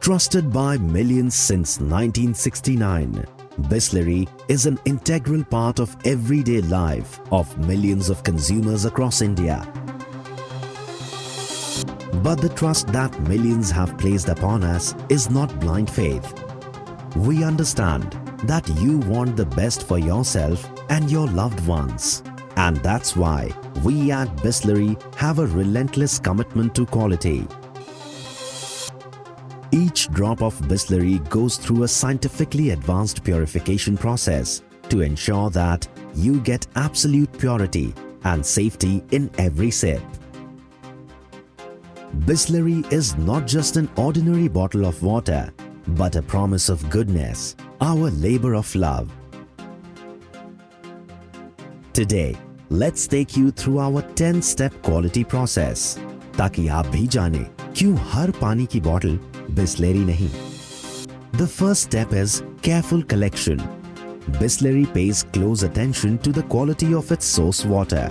Trusted by millions since 1969, Bisleri is an integral part of everyday life of millions of consumers across India. But the trust that millions have placed upon us is not blind faith. We understand that you want the best for yourself and your loved ones. And that's why we at Bisleri have a relentless commitment to quality. Each drop of Bisleri goes through a scientifically advanced purification process to ensure that you get absolute purity and safety in every sip. Bisleri is not just an ordinary bottle of water, but a promise of goodness, our labor of love. Today, let's take you through our 10-step quality process, ताकि आप भी जाने क्यों हर पानी की bottle Bisleri नहीं. The first step is careful collection. Bisleri pays close attention to the quality of its source water.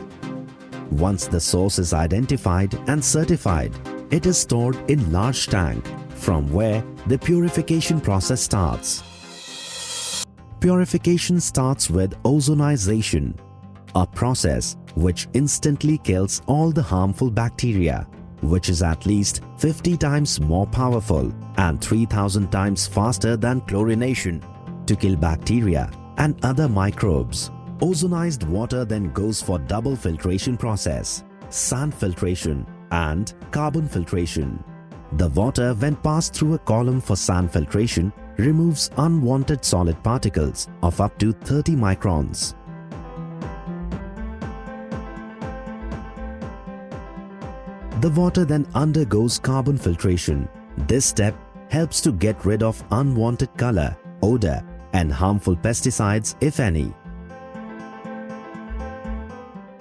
Once the source is identified and certified, it is stored in large tank from where the purification process starts. Purification starts with ozonization, a process which instantly kills all the harmful bacteria, which is at least 50 times more powerful and 3,000 times faster than chlorination to kill bacteria and other microbes. Ozonized water then goes for double filtration process, sand filtration and carbon filtration. The water, when passed through a column for sand filtration, removes unwanted solid particles of up to 30 microns. The water then undergoes carbon filtration. This step helps to get rid of unwanted color, odor, and harmful pesticides, if any.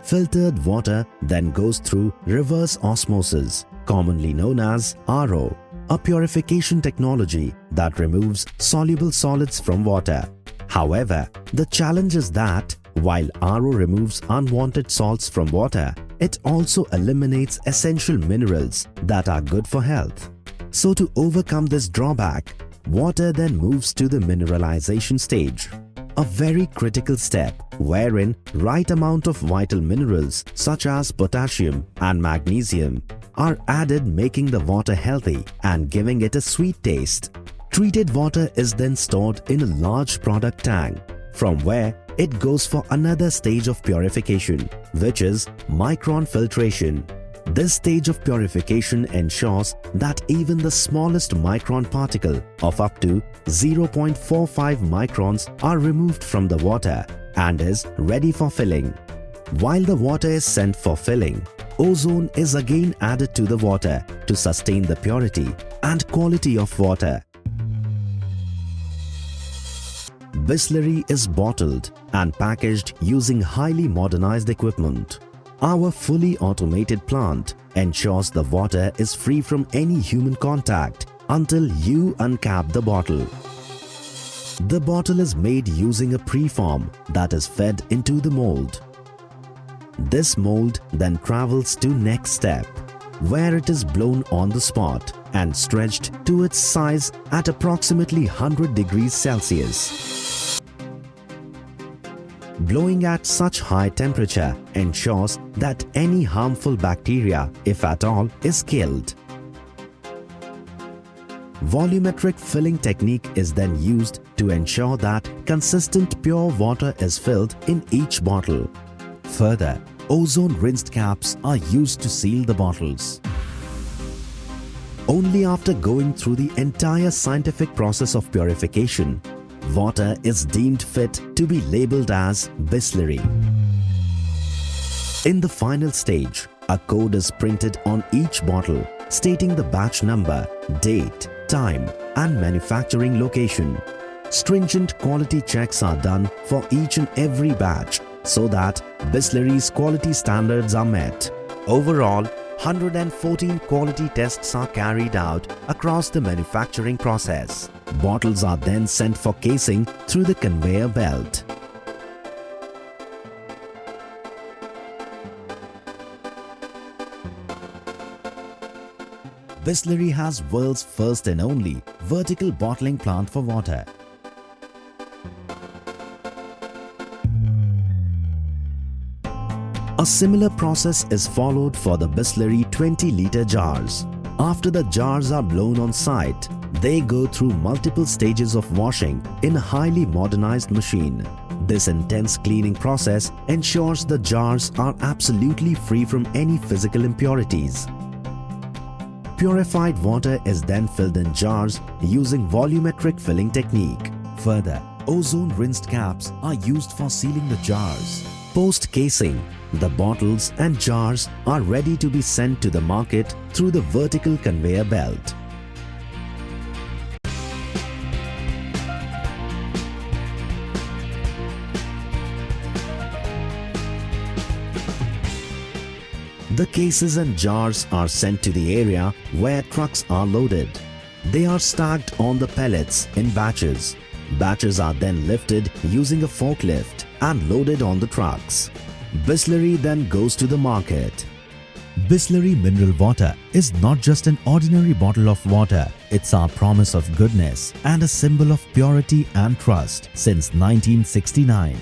Filtered water then goes through reverse osmosis, commonly known as RO, a purification technology that removes soluble solids from water. However, the challenge is that while RO removes unwanted salts from water, it also eliminates essential minerals that are good for health. So to overcome this drawback, water then moves to the mineralization stage, a very critical step wherein right amount of vital minerals such as potassium and magnesium are added, making the water healthy and giving it a sweet taste. Treated water is then stored in a large product tank, from where it goes for another stage of purification, which is micron filtration. This stage of purification ensures that even the smallest micron particle of up to 0.45 microns are removed from the water and is ready for filling. While the water is sent for filling, ozone is again added to the water to sustain the purity and quality of water. Bisleri is bottled and packaged using highly modernized equipment. Our fully automated plant ensures the water is free from any human contact until you uncap the bottle. The bottle is made using a preform that is fed into the mold. This mold then travels to next step, where it is blown on the spot and stretched to its size at approximately 100 degrees Celsius. Blowing at such high temperature ensures that any harmful bacteria, if at all, is killed. Volumetric filling technique is then used to ensure that consistent pure water is filled in each bottle. Further, ozone rinsed caps are used to seal the bottles. Only after going through the entire scientific process of purification, water is deemed fit to be labeled as Bisleri. In the final stage, a code is printed on each bottle stating the batch number, date, time, and manufacturing location. Stringent quality checks are done for each and every batch so that Bisleri's quality standards are met. Overall, 114 quality tests are carried out across the manufacturing process. Bottles are then sent for casing through the conveyor belt. Bisleri has world's first and only vertical bottling plant for water. A similar process is followed for the Bisleri 20-litre jars. After the jars are blown on site, they go through multiple stages of washing in a highly modernized machine. This intense cleaning process ensures the jars are absolutely free from any physical impurities. Purified water is then filled in jars using volumetric filling technique. Further, ozone-rinsed caps are used for sealing the jars. Post-casing, the bottles and jars are ready to be sent to the market through the vertical conveyor belt. The cases and jars are sent to the area where trucks are loaded. They are stacked on the pallets in batches. Batches are then lifted using a forklift and loaded on the trucks. Bisleri then goes to the market. Bisleri Mineral Water is not just an ordinary bottle of water. It's our promise of goodness and a symbol of purity and trust since 1969.